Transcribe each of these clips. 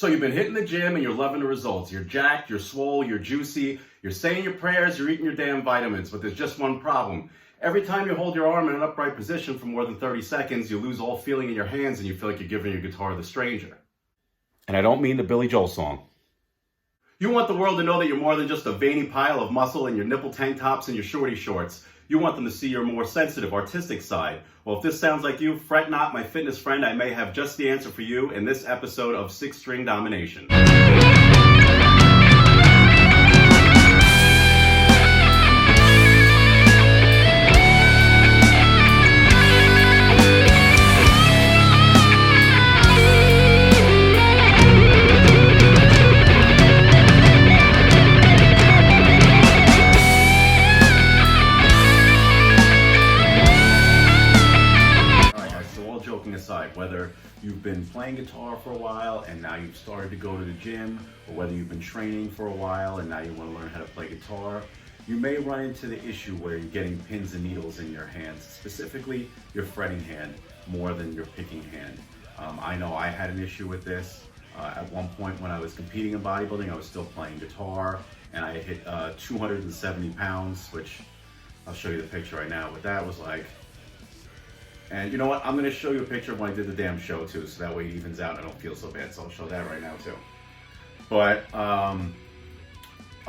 So you've been hitting the gym and you're loving the results. You're jacked, you're swole, you're juicy, you're saying your prayers, you're eating your damn vitamins, but there's just one problem. Every time you hold your arm in an upright position for more than 30 seconds, you lose all feeling in your hands and you feel like you're giving your guitar to the stranger. And I don't mean the Billy Joel song. You want the world to know that you're more than just a veiny pile of muscle in your nipple tank tops and your shorty shorts. You want them to see your more sensitive, artistic side. Well, if this sounds like you, fret not, my fitness friend. I may have just the answer for you in this episode of Six String Domination. Aside, whether you've been playing guitar for a while and now you've started to go to the gym, or whether you've been training for a while and now you want to learn how to play guitar, you may run into the issue where you're getting pins and needles in your hands, specifically your fretting hand more than your picking hand. I know I had an issue with this. At one point when I was competing in bodybuilding, I was still playing guitar and I hit 270 pounds, which I'll show you the picture right now, but that was like. And you know what? I'm going to show you a picture of when I did the damn show too, so that way it evens out and I don't feel so bad. So I'll show that right now too. But a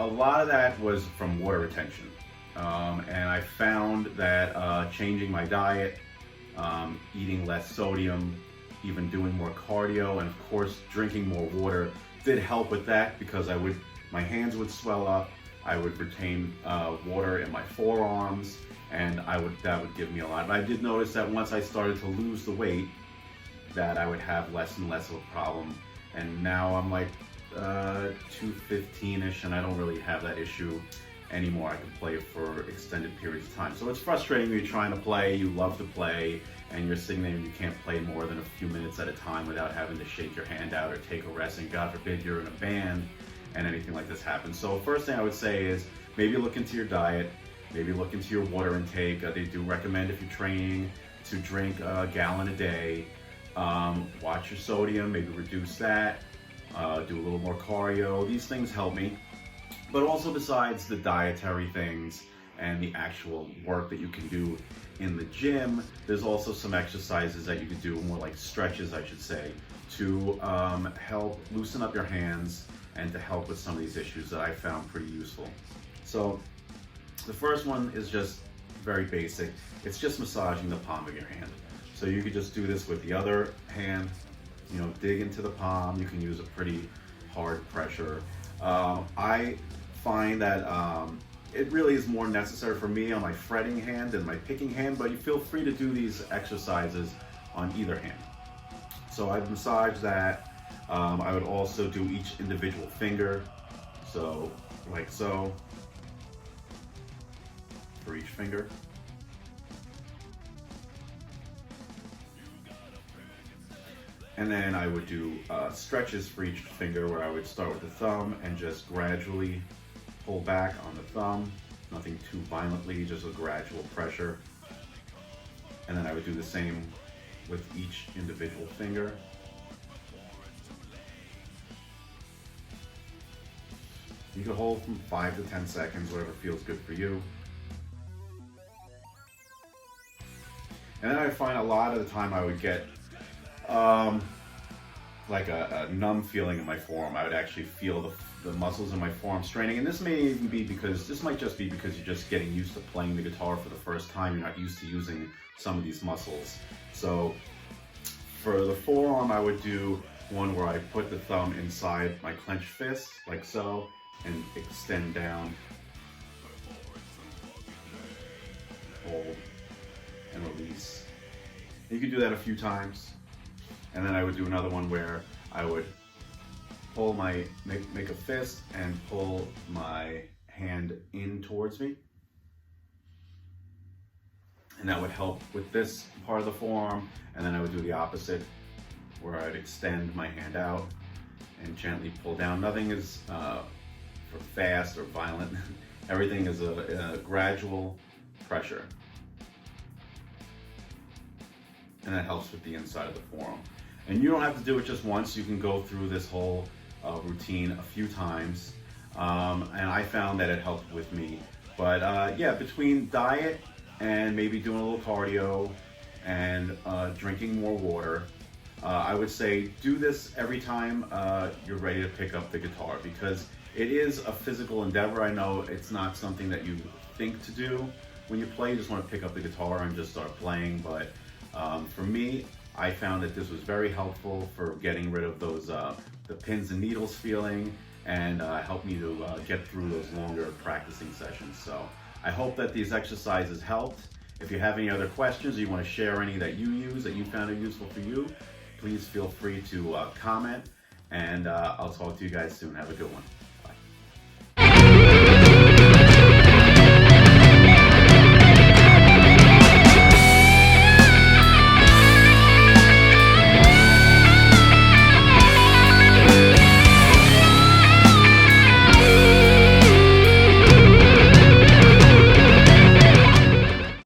lot of that was from water retention. And I found that changing my diet, eating less sodium, even doing more cardio, and of course drinking more water did help with that, because my hands would swell up, I would retain water in my forearms, and that would give me a lot. But I did notice that once I started to lose the weight, that I would have less and less of a problem. And now I'm like 215-ish, and I don't really have that issue anymore. I can play for extended periods of time. So it's frustrating when you're trying to play, you love to play, and you're sitting there and you can't play more than a few minutes at a time without having to shake your hand out or take a rest, and God forbid you're in a band and anything like this happens. So first thing I would say is maybe look into your diet, maybe look into your water intake. They do recommend, if you're training, to drink a gallon a day. Watch your sodium, maybe reduce that, do a little more cardio. These things help me. But also, besides the dietary things and the actual work that you can do in the gym, there's also some exercises that you can do, more like stretches I should say, to help loosen up your hands and to help with some of these issues that I found pretty useful. So the first one is just very basic. It's just massaging the palm of your hand. So you could just do this with the other hand, dig into the palm. You can use a pretty hard pressure. I find that it really is more necessary for me on my fretting hand than my picking hand, but you feel free to do these exercises on either hand. So I massage that. I would also do each individual finger. So like so, for each finger. And then I would do stretches for each finger, where I would start with the thumb and just gradually pull back on the thumb, nothing too violently, just a gradual pressure. And then I would do the same with each individual finger. You can hold from 5 to 10 seconds, whatever feels good for you. And then I find a lot of the time I would get like a numb feeling in my forearm. I would actually feel the muscles in my forearm straining. And this might just be because you're just getting used to playing the guitar for the first time. You're not used to using some of these muscles. So for the forearm, I would do one where I put the thumb inside my clenched fist, like so, and extend down, hold, and release. You can do that a few times. And then I would do another one where I would pull make a fist and pull my hand in towards me. And that would help with this part of the forearm. And then I would do the opposite, where I'd extend my hand out and gently pull down. Nothing is for fast or violent. Everything is a gradual pressure. And that helps with the inside of the forearm. And you don't have to do it just once. You can go through this whole routine a few times. And I found that it helped with me. But yeah, between diet and maybe doing a little cardio and drinking more water, I would say do this every time you're ready to pick up the guitar, because it is a physical endeavor. I know it's not something that you think to do when you play. You just want to pick up the guitar and just start playing. But for me, I found that this was very helpful for getting rid of those the pins and needles feeling, and helped me to get through those longer practicing sessions. So I hope that these exercises helped. If you have any other questions, or you want to share any that you use that you found it useful for you, please feel free to comment, and I'll talk to you guys soon. Have a good one.